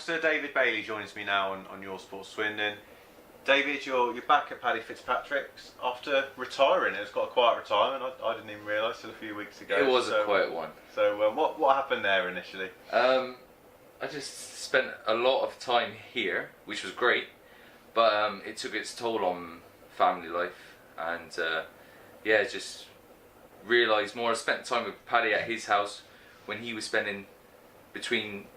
Boxer David Bailey joins me now on Your Sports Swindon. David, you're back at Paddy Fitzpatrick's after retiring. It was quite a quiet retirement. I didn't even realise till a few weeks ago. It was a quiet one. So what happened there initially? I just spent a lot of time here, which was great, but it took its toll on family life, and just realised more. I spent time with Paddy at his house when he was spending between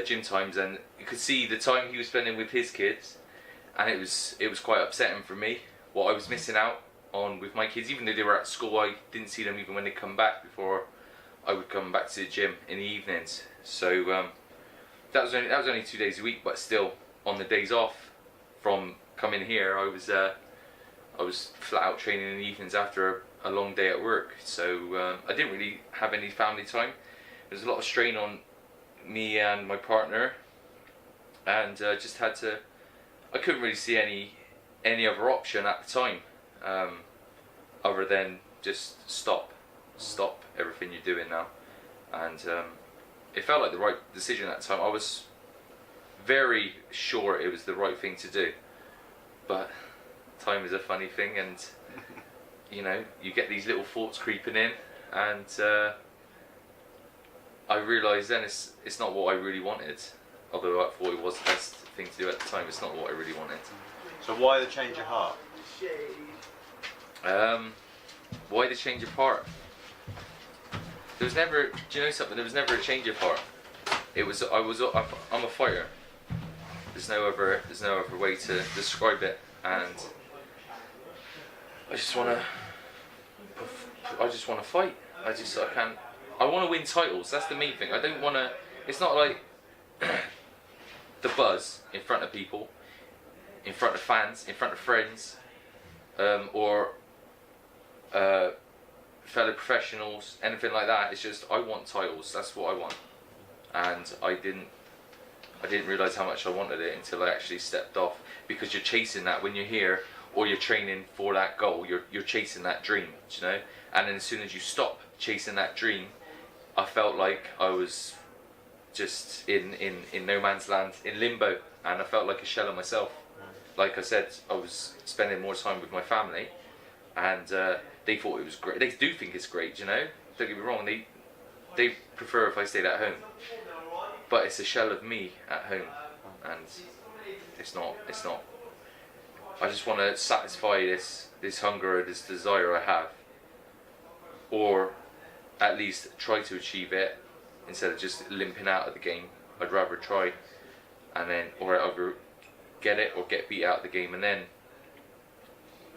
gym times, and you could see the time he was spending with his kids, and it was quite upsetting for me what I was missing out on with my kids. Even though they were at school, I didn't see them even when they come back before I would come back to the gym in the evenings. So that was only 2 days a week, but still on the days off from coming here, I was flat out training in the evenings after a long day at work. So I didn't really have any family time. There was a lot of strain on me and my partner, and just had to. I couldn't really see any other option at the time, other than just stop everything you're doing now, and it felt like the right decision at the time. I was very sure it was the right thing to do, but time is a funny thing, and you get these little thoughts creeping in, and I realised then it's not what I really wanted. Although I thought it was the best thing to do at the time, it's not what I really wanted. So why the change of heart? Why the change of heart? There was never, do you know something? There was never a change of heart. I'm a fighter. There's no other way to describe it, and I just want to fight. I want to win titles. That's the main thing. I don't want to. It's not like the buzz in front of people, in front of fans, in front of friends, or fellow professionals, anything like that. It's just I want titles. That's what I want, and I didn't realise how much I wanted it until I actually stepped off. Because you're chasing that when you're here, or you're training for that goal. You're chasing that dream, And then as soon as you stop chasing that dream, I felt like I was just in no man's land, in limbo, and I felt like a shell of myself. Like I said, I was spending more time with my family, and they thought it was great. They do think it's great, Don't get me wrong. They prefer if I stayed at home, but it's a shell of me at home, and it's not. I just want to satisfy this hunger, this desire I have, or at least try to achieve it. Instead of just limping out of the game, I'd rather try, and then, or either get it or get beat out of the game, and then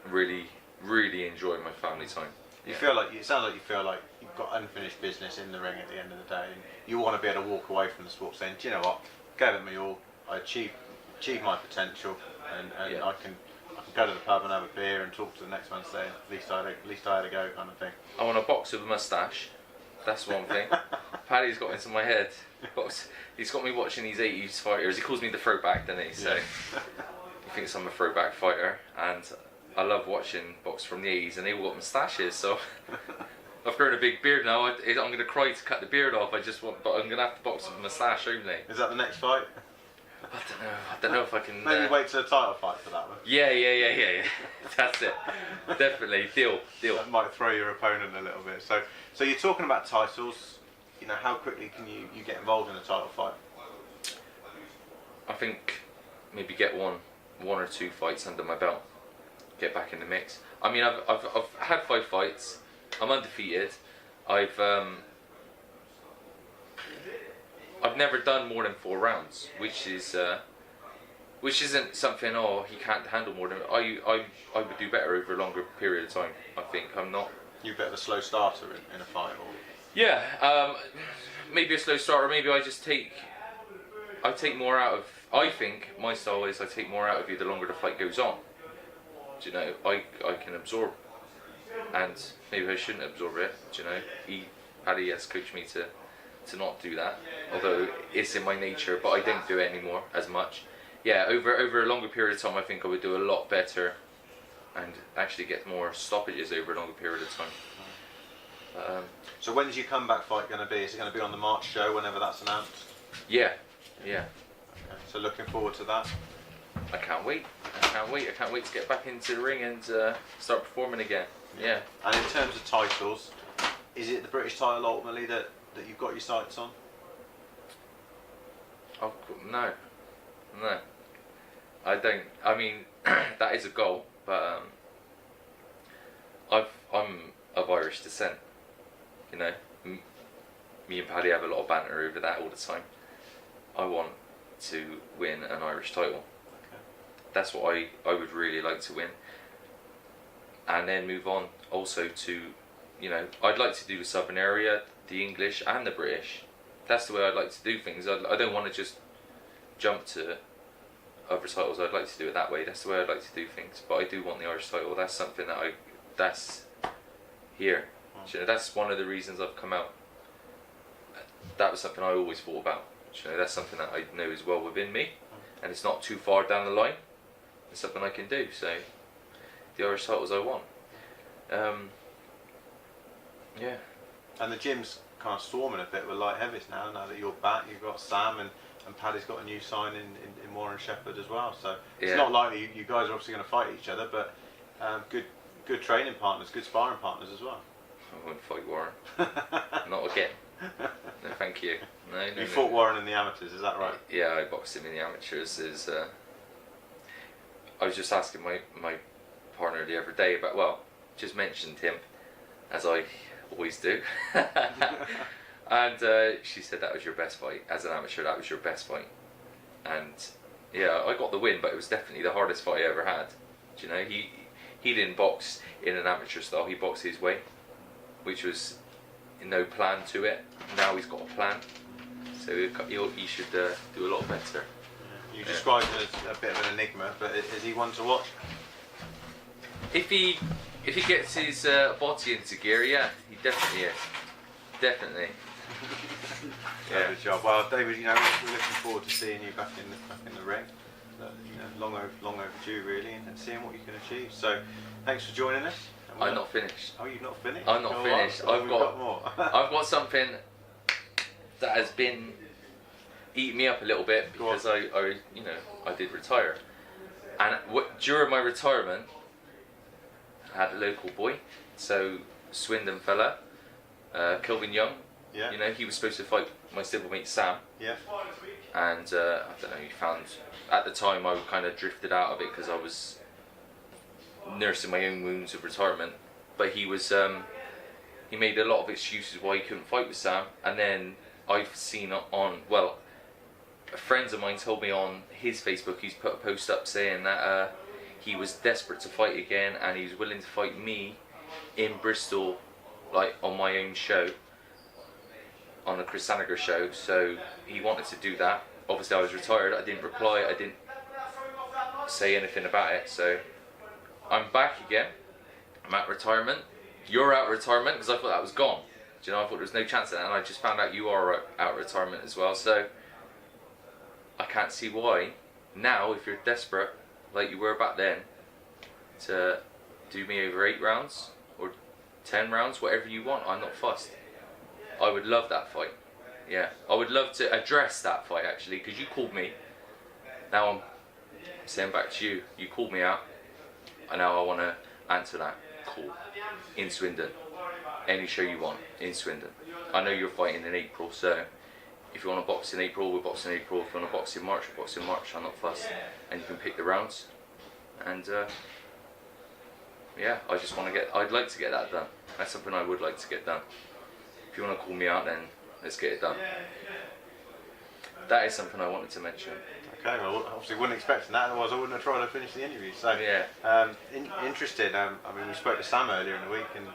really, really enjoy my family time. It sounds like you feel like you've got unfinished business in the ring at the end of the day, and you want to be able to walk away from the sport saying, do you know what, gave it me all, I achieved my potential, and Yeah. I can go to the pub and have a beer and talk to the next man saying, at least I had a go, kind of thing. I want a box with a moustache. That's one thing. Paddy's got into my head. He's got me watching these 80s fighters. He calls me the throwback, doesn't he? So he thinks I'm a throwback fighter, and I love watching box from the 80s, and they all got moustaches. So I've grown a big beard now. I'm going to cry to cut the beard off. But I'm going to have to box with a moustache only. Is that the next fight? I don't know if I can. Maybe wait till the title fight for that one. Yeah. That's it. Definitely. Deal. That might throw your opponent a little bit. So you're talking about titles. How quickly can you get involved in a title fight? I think maybe get one or two fights under my belt. Get back in the mix. I mean, I've had 5 fights. I'm undefeated. I've never done more than 4 rounds, which isn't something. Oh, he can't handle more than. I would do better over a longer period of time. I think I'm not. You're a bit of a slow starter in a fight, or? Yeah, maybe a slow starter. Maybe I take more out of. I think my style is I take more out of you the longer the fight goes on. I can absorb, and maybe I shouldn't absorb it. Paddy has coached me to not do that, although it's in my nature, but I don't do it anymore as much. Yeah, over a longer period of time, I think I would do a lot better, and actually get more stoppages over a longer period of time. So when's your comeback fight going to be? Is it going to be on the March show, whenever that's announced? Yeah. So looking forward to that. I can't wait. I can't wait. I can't wait to get back into the ring and start performing again. Yeah. And in terms of titles, is it the British title ultimately that you've got your sights on? Oh no, no. I don't. I mean, that is a goal, but I'm of Irish descent. You know, me and Paddy have a lot of banter over that all the time. I want to win an Irish title. Okay. That's what I would really like to win. And then move on also to, you know, I'd like to do the Southern area, the English and the British. That's the way I'd like to do things. I don't want to just jump to other titles. I'd like to do it that way. That's the way I'd like to do things. But I do want the Irish title. That's something that's here. You know, that's one of the reasons I've come out. That was something I always thought about. You know, that's something that I know is well within me, and it's not too far down the line. It's something I can do. So, the Irish titles I want. Yeah. And the gym's kind of swarming a bit with light heavies now. Now that you're back, you've got Sam and Paddy's got a new sign in Warren Shepherd as well. So it's not likely you guys are obviously going to fight each other, but good training partners, good sparring partners as well. I won't fight Warren. Not again. No, thank you. No. You fought Warren in the amateurs, is that right? Yeah, I boxed him in the amateurs. I was just asking my partner the other day about, well, just mentioned him, as I always do. And she said that was your best fight. As an amateur, that was your best fight. And yeah, I got the win, but it was definitely the hardest fight I ever had. Do you know, he didn't box in an amateur style, he boxed his way, which was no plan to it. Now he's got a plan, so he should do a lot better. You described him as a bit of an enigma, but is he one to watch? If he gets his body into gear, yeah, he definitely is. Definitely. Yeah. Good job. Well, David, you know, we're looking forward to seeing you back in the ring. You know, long overdue really, and seeing what you can achieve. So, thanks for joining us. I'm not finished. Oh, you've not finished? I'm not finished. I've got more. I've got something that has been eating me up a little bit because I did retire, and during my retirement, I had a local boy, so Swindon fella, Kelvin Young. Yeah. You know, he was supposed to fight my stablemate Sam. Yeah. And I don't know, he found, at the time I kind of drifted out of it because I was nursing my own wounds of retirement. But he was, he made a lot of excuses why he couldn't fight with Sam. And then I've seen friends of mine told me on his Facebook, he's put a post up saying that he was desperate to fight again and he was willing to fight me in Bristol, like on my own show, on the Chris Sanager show. So he wanted to do that. Obviously I was retired, I didn't reply, I didn't say anything about it. So I'm back again, I'm at retirement. You're out of retirement because I thought that was gone. Do you know, I thought there was no chance of that, and I just found out you are out of retirement as well. So I can't see why now, if you're desperate like you were back then, to do me over 8 rounds or 10 rounds, whatever you want. I'm not fussed. I would love that fight. Yeah, I would love to address that fight actually, because you called me. Now I'm saying back to you, you called me out, and now I want to answer that call in Swindon. Any show you want in Swindon. I know you're fighting in April, so if you want to box in April, we'll box in April. If you want to box in March, we'll box in March. I'm not fussed, and you can pick the rounds. And yeah, I'd like to get that done. That's something I would like to get done. If you want to call me out, then let's get it done. That is something I wanted to mention. Okay, well, obviously wouldn't expect that, otherwise I wouldn't have tried to finish the interview. So, yeah. Interested. I mean, we spoke to Sam earlier in the week, and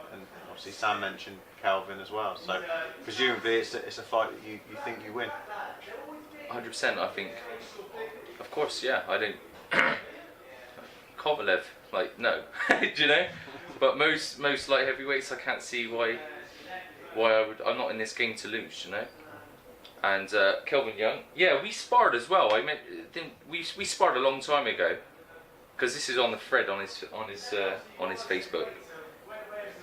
obviously Sam mentioned Calvin as well. So, presumably it's a fight that you think you win. 100%. I think, of course, yeah. I don't. Kovalev, like, no, do you know? But most light heavyweights, I can't see why I would. I'm not in this game to lose, you know. And Kelvin Young, yeah, we sparred as well. We sparred a long time ago, because this is on the thread on his Facebook.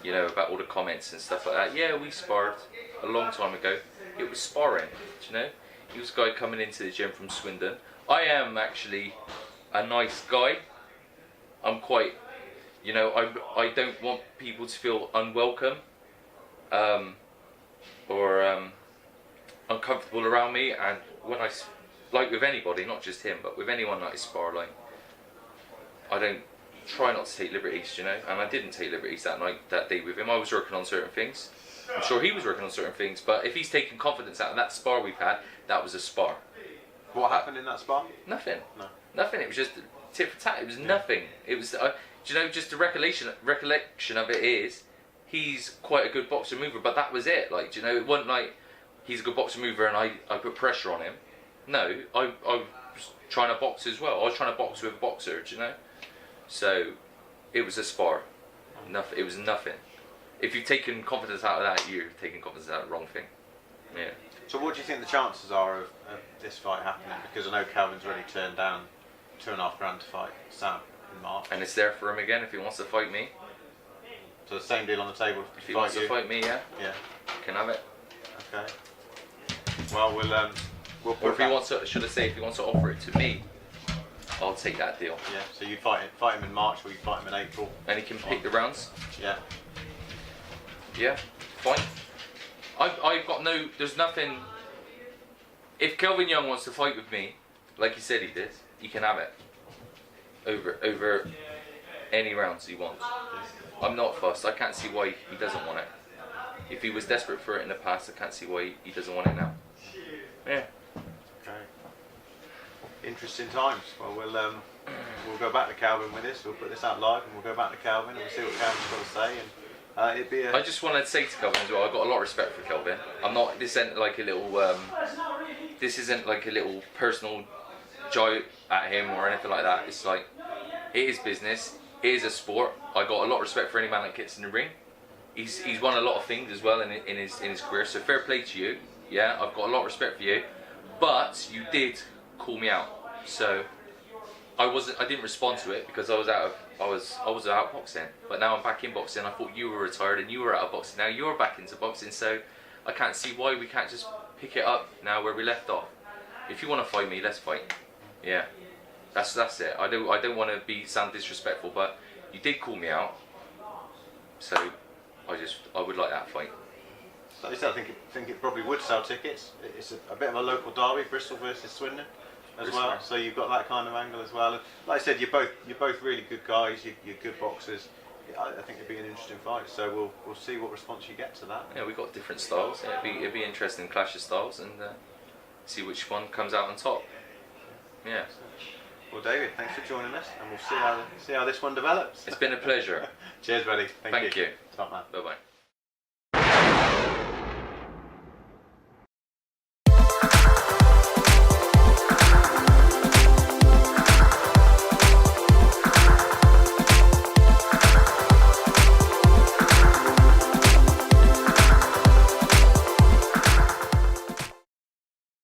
You know, about all the comments and stuff like that. Yeah, we sparred a long time ago. It was sparring, do you know. He was a guy coming into the gym from Swindon. I am actually a nice guy. I'm quite, you know, I don't want people to feel unwelcome or uncomfortable around me. And when like with anybody, not just him, but with anyone that I spar, like, I don't try not to take liberties, you know. And I didn't take liberties that day with him. I was working on certain things. I'm sure he was working on certain things, but if he's taking confidence out of that spar we've had, that was a spar. What happened in that spar? Nothing. No. Nothing. It was just tit for tat. It was nothing. It was, do you know, just the recollection of it is, he's quite a good boxer mover, but that was it. Like, do you know, it wasn't like he's a good boxer mover and I put pressure on him. No, I was trying to box as well. I was trying to box with a boxer, do you know? So, it was a spar. Nothing. It was nothing. If you've taken confidence out of that, you're taking confidence out of the wrong thing. Yeah. So what do you think the chances are of this fight happening? Because I know Calvin's already turned down $2.5 grand to fight Sam in March. And it's there for him again if he wants to fight me. So the same deal on the table If to he fight wants you? to fight me, yeah, Yeah. can have it. Okay. Well, we'll Or put if he wants to, should I say, if he wants to offer it to me, I'll take that deal. Yeah. So you fight him in March, or you fight him in April? And he can pick the rounds. Yeah. Yeah, fine. I've got no, there's nothing. If Kelvin Young wants to fight with me, like he said he did, he can have it. Over any rounds he wants. I'm not fussed. I can't see why he doesn't want it. If he was desperate for it in the past, I can't see why he doesn't want it now. Yeah. Okay. Interesting times. Well, we'll go back to Calvin with this. We'll put this out live, and we'll go back to Calvin and we'll see what Calvin's got to say. And it'd be a... I just want to say to Kelvin as well, I've got a lot of respect for Kelvin. I'm not, this isn't like a little, this isn't like a little personal joke at him or anything like that. It's like, it is business, it is a sport. I got a lot of respect for any man that gets in the ring. He's won a lot of things as well in his career, so fair play to you. Yeah, I've got a lot of respect for you. But you did call me out, so I didn't respond to it because I was out of boxing. But now I'm back in boxing. I thought you were retired and you were out of boxing. Now you're back into boxing, so I can't see why we can't just pick it up now where we left off. If you want to fight me, let's fight. Yeah, that's it. I don't want to sound disrespectful, but you did call me out, so I would like that fight. Like you said, I think it probably would sell tickets. It's a bit of a local derby, Bristol versus Swindon, as well. So you've got that kind of angle as well. And like I said, you're both really good guys. You're good boxers. I think it'd be an interesting fight. So we'll see what response you get to that. Yeah, we've got different styles. Yeah, it'd be interesting clash of styles and see which one comes out on top. Yeah. Well, David, thanks for joining us, and we'll see how this one develops. It's been a pleasure. Cheers, buddy. Thank you. Thank you. Top man. Bye bye.